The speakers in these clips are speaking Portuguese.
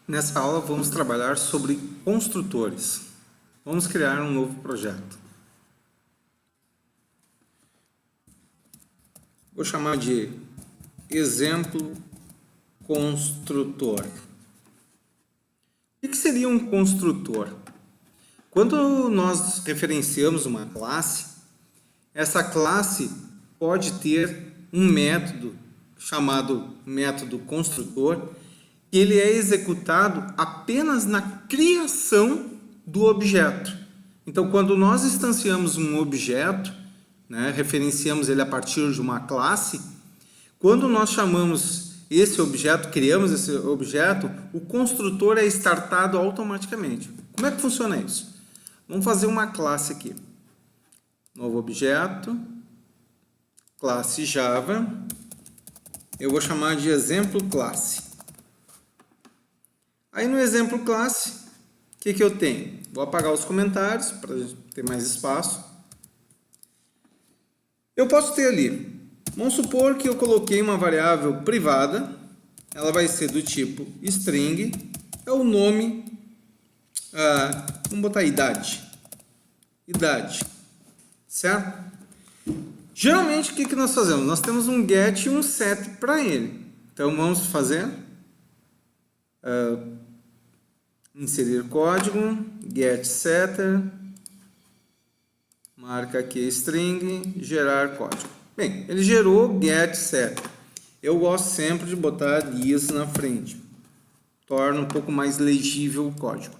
Nessa aula vamos trabalhar sobre construtores. Vamos criar um novo projeto. Vou chamar de exemplo construtor. O que seria um construtor? Quando nós referenciamos uma classe, essa classe pode ter um método chamado método construtor, que ele é executado apenas na criação do objeto. Então, quando nós instanciamos um objeto, referenciamos ele a partir de uma classe, quando nós chamamos esse objeto, criamos esse objeto, o construtor é startado automaticamente. Como é que funciona isso? Vamos fazer uma classe aqui. Novo objeto, classe Java, eu vou chamar de exemplo classe. Aí no exemplo classe, o que eu tenho? Vou apagar os comentários para ter mais espaço. Eu posso ter ali, vamos supor que eu coloquei uma variável privada, ela vai ser do tipo string, é o nome, vamos botar idade, certo? Geralmente o que nós fazemos? Nós temos um get e um set para ele. Então vamos fazer inserir código, get setter, marca aqui string, gerar código. Bem, ele gerou get setter. Eu gosto sempre de botar isso na frente, torna um pouco mais legível o código.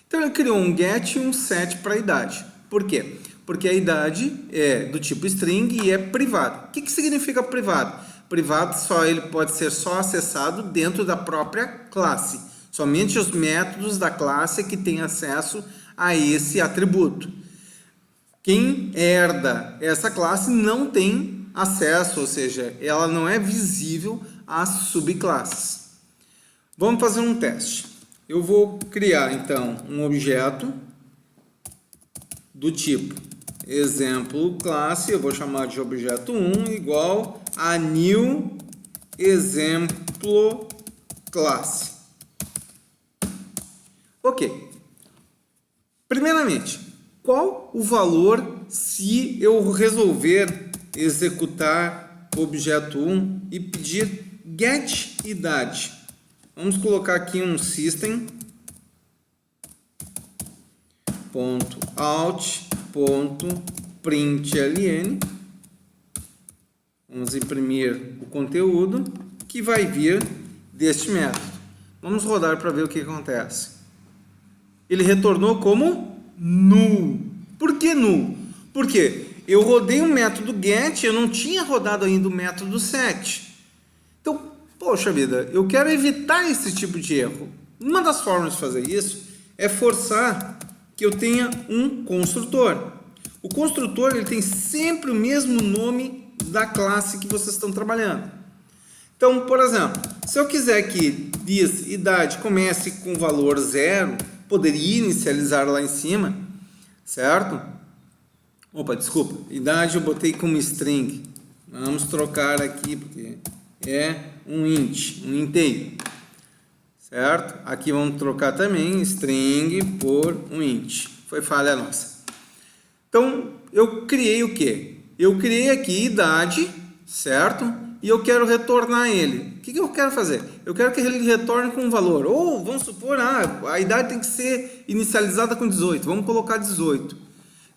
Então ele criou um get e um set para a idade. Por quê? Porque a idade é do tipo string e é privado. O que significa privado? Privado ele pode ser só acessado dentro da própria classe. Somente os métodos da classe que têm acesso a esse atributo. Quem herda essa classe não tem acesso, ou seja, ela não é visível às subclasses. Vamos fazer um teste. Eu vou criar então um objeto do tipo exemplo classe, eu vou chamar de objeto 1 igual a new exemplo classe. Ok. Primeiramente, qual o valor se eu resolver executar o objeto 1 e pedir get idade? Vamos colocar aqui um system.out.println. Vamos imprimir o conteúdo que vai vir deste método. Vamos rodar para ver o que acontece. Ele retornou como null. Por que null? Porque eu rodei o método get, eu não tinha rodado ainda o método set. Então, poxa vida, eu quero evitar esse tipo de erro. Uma das formas de fazer isso é forçar que eu tenha um construtor. O construtor ele tem sempre o mesmo nome da classe que vocês estão trabalhando. Então, por exemplo, se eu quiser que idade comece com valor 0, poderia inicializar lá em cima, certo? Opa, desculpa, idade eu botei como string. Vamos trocar aqui, porque é um int, um inteiro. Certo? Aqui vamos trocar também string por um int. Foi falha nossa. Então, eu criei o quê? Eu criei aqui idade, certo? E eu quero retornar ele. O que eu quero fazer? Eu quero que ele retorne com um valor. Ou, vamos supor, a idade tem que ser inicializada com 18. Vamos colocar 18. O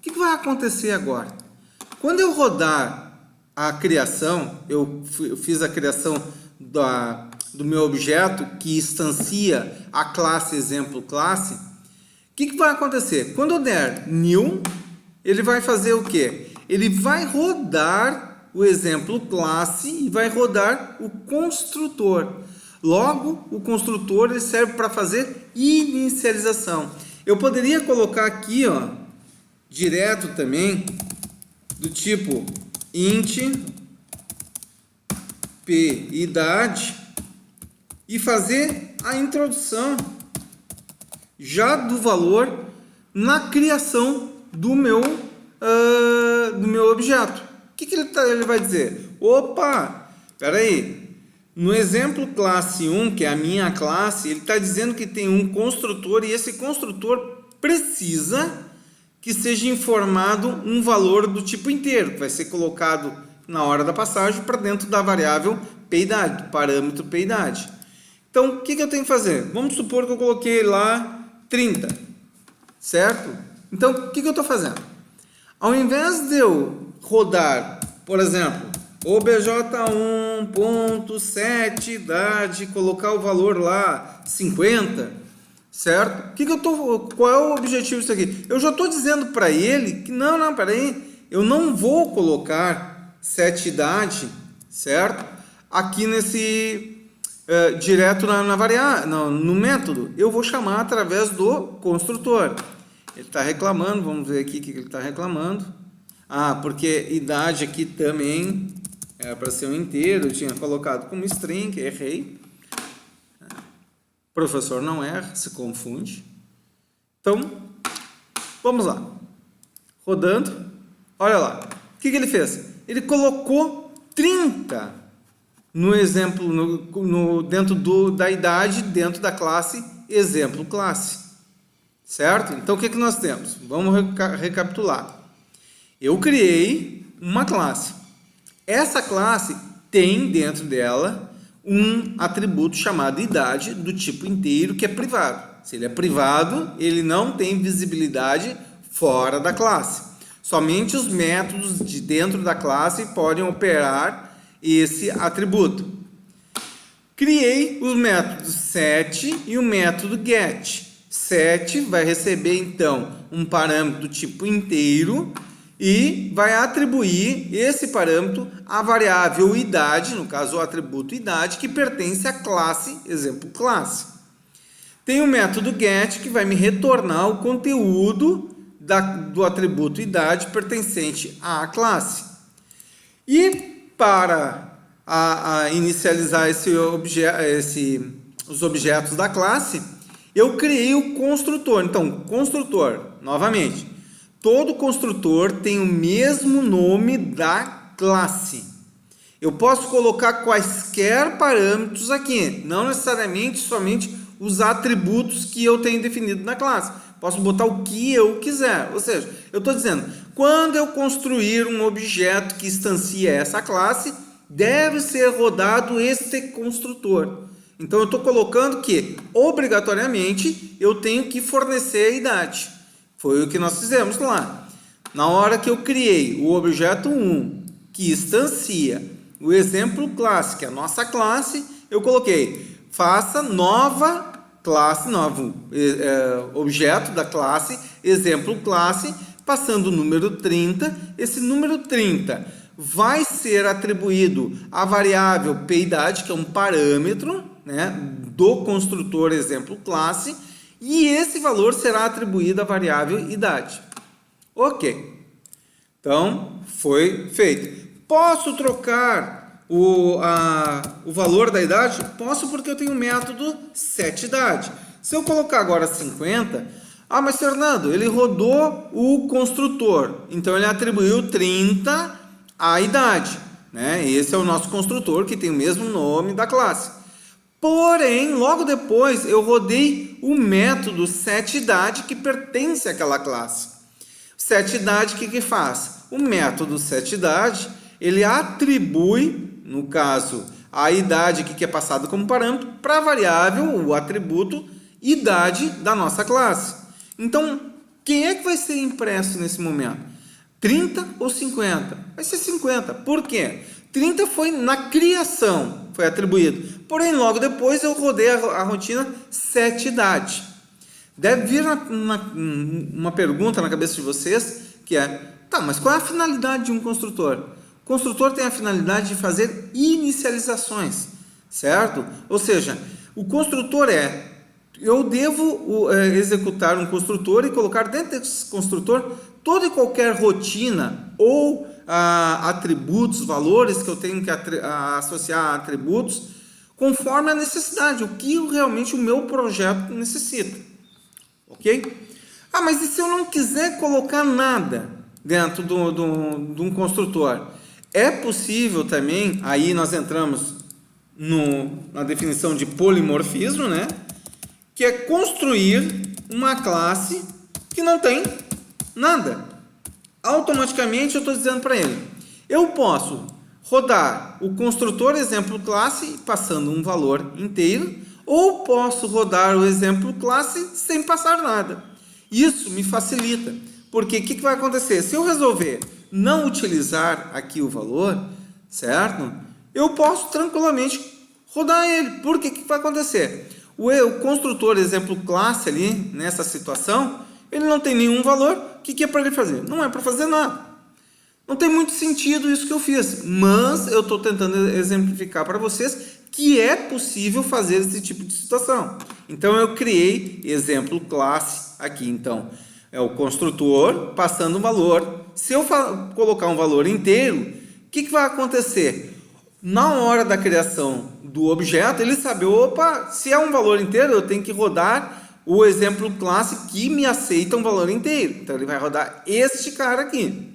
que vai acontecer agora? Quando eu rodar a criação, eu fiz a criação do meu objeto que instancia a classe exemplo classe, o que vai acontecer? Quando eu der new, ele vai fazer o quê? Ele vai rodar o exemplo classe e vai rodar o construtor. Logo, o construtor ele serve para fazer inicialização. Eu poderia colocar aqui, direto também, do tipo int p idade, e fazer a introdução já do valor na criação do meu objeto. O que ele vai dizer? Opa, espera aí, No exemplo classe 1, que é a minha classe, ele está dizendo que tem um construtor e esse construtor precisa que seja informado um valor do tipo inteiro, que vai ser colocado na hora da passagem para dentro da variável p-idade, do parâmetro p-idade. Então, o que eu tenho que fazer? Vamos supor que eu coloquei lá 30, certo? Então, o que eu estou fazendo? Ao invés de eu rodar, por exemplo, obj1.set idade, colocar o valor lá 50, certo? Qual é o objetivo disso aqui? Eu já estou dizendo para ele que não, peraí, eu não vou colocar set idade, certo? Aqui direto na variável, no método, eu vou chamar através do construtor. Ele está reclamando, vamos ver aqui o que ele está reclamando. Porque idade aqui também era para ser um inteiro, eu tinha colocado como string, errei. O professor não erra, se confunde. Então, vamos lá. Rodando, olha lá. O que ele fez? Ele colocou 30 no exemplo, dentro da idade, dentro da classe exemplo classe. Certo? Então, o que nós temos? Vamos recapitular. Eu criei uma classe. Essa classe tem dentro dela um atributo chamado idade do tipo inteiro que é privado. Se ele é privado, ele não tem visibilidade fora da classe. Somente os métodos de dentro da classe podem operar esse atributo. Criei os métodos set e o método get. Set vai receber então um parâmetro do tipo inteiro e vai atribuir esse parâmetro à variável idade, no caso o atributo idade, que pertence à classe, exemplo classe. Tem o método get que vai me retornar o conteúdo do atributo idade pertencente à classe. E para inicializar os objetos da classe, eu criei o construtor. Então, construtor, novamente, todo construtor tem o mesmo nome da classe. Eu posso colocar quaisquer parâmetros aqui, não necessariamente somente os atributos que eu tenho definido na classe. Posso botar o que eu quiser. Ou seja, eu estou dizendo, quando eu construir um objeto que instancia essa classe, deve ser rodado este construtor. Então, eu estou colocando que, obrigatoriamente, eu tenho que fornecer a idade. Foi o que nós fizemos lá. Na hora que eu criei o objeto 1, que instancia o exemplo classe, que é a nossa classe, eu coloquei, faça nova classe, novo objeto da classe, exemplo classe, passando o número 30. Esse número 30 vai ser atribuído à variável p-idade, que é um parâmetro, né, do construtor exemplo classe, e esse valor será atribuído à variável idade. Ok. Então, foi feito. Posso trocar o valor da idade? Posso, porque eu tenho o método setIdade. Se eu colocar agora 50, mas Fernando, ele rodou o construtor, então ele atribuiu 30 à idade, né? Esse é o nosso construtor, que tem o mesmo nome da classe. Porém, logo depois, eu rodei o método setIdade que pertence àquela classe. setIdade, o que faz? O método setIdade, ele atribui, no caso, a idade que é passada como parâmetro para a variável, o atributo, idade da nossa classe. Então, quem é que vai ser impresso nesse momento? 30 ou 50? Vai ser 50. Por quê? 30 foi na criação, foi atribuído. Porém, logo depois eu rodei a rotina setIdade. Deve vir uma pergunta na cabeça de vocês, que é, mas qual é a finalidade de um construtor? O construtor tem a finalidade de fazer inicializações, certo? Ou seja, o construtor eu devo executar um construtor e colocar dentro desse construtor toda e qualquer rotina ou atributos, valores que eu tenho que associar a atributos, conforme a necessidade, o que realmente o meu projeto necessita. Ok? Mas e se eu não quiser colocar nada dentro de um construtor? É possível também, aí nós entramos na definição de polimorfismo, né? Que é construir uma classe que não tem nada. Automaticamente eu estou dizendo para ele, eu posso rodar o construtor exemplo classe passando um valor inteiro, ou posso rodar o exemplo classe sem passar nada. Isso me facilita, porque o que vai acontecer? Se eu resolver não utilizar aqui o valor, certo? Eu posso tranquilamente rodar ele, porque o que vai acontecer? O construtor exemplo classe ali, nessa situação, ele não tem nenhum valor, o que é para ele fazer? Não é para fazer nada. Não tem muito sentido isso que eu fiz, mas eu estou tentando exemplificar para vocês que é possível fazer esse tipo de situação. Então, eu criei exemplo classe aqui. Então, é o construtor passando um valor. Se eu colocar um valor inteiro, o que vai acontecer? Na hora da criação do objeto, ele sabe, opa, se é um valor inteiro, eu tenho que rodar o exemplo classe que me aceita um valor inteiro. Então, ele vai rodar este cara aqui.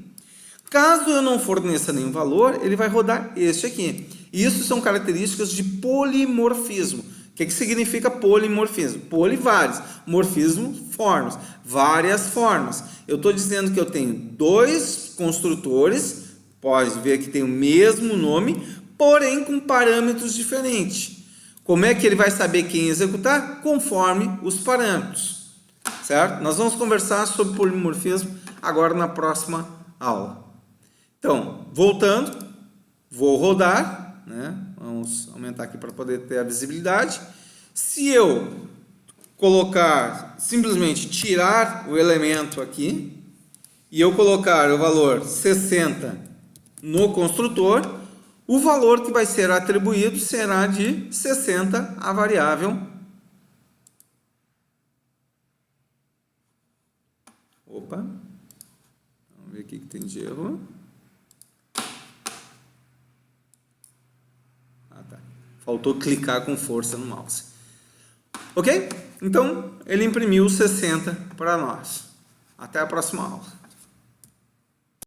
Caso eu não forneça nenhum valor, ele vai rodar este aqui. Isso são características de polimorfismo. O que significa polimorfismo? Poli, vários. Morfismo, formas. Várias formas. Eu estou dizendo que eu tenho dois construtores, pode ver que tem o mesmo nome, porém com parâmetros diferentes. Como é que ele vai saber quem executar? Conforme os parâmetros. Certo? Nós vamos conversar sobre polimorfismo agora na próxima aula. Então, voltando, vou rodar, né? Vamos aumentar aqui para poder ter a visibilidade. Se eu colocar, simplesmente tirar o elemento aqui, e eu colocar o valor 60 no construtor, o valor que vai ser atribuído será de 60 à variável. Opa, vamos ver o que tem de erro. Faltou clicar com força no mouse. Ok? Então, ele imprimiu 60 para nós. Até a próxima aula.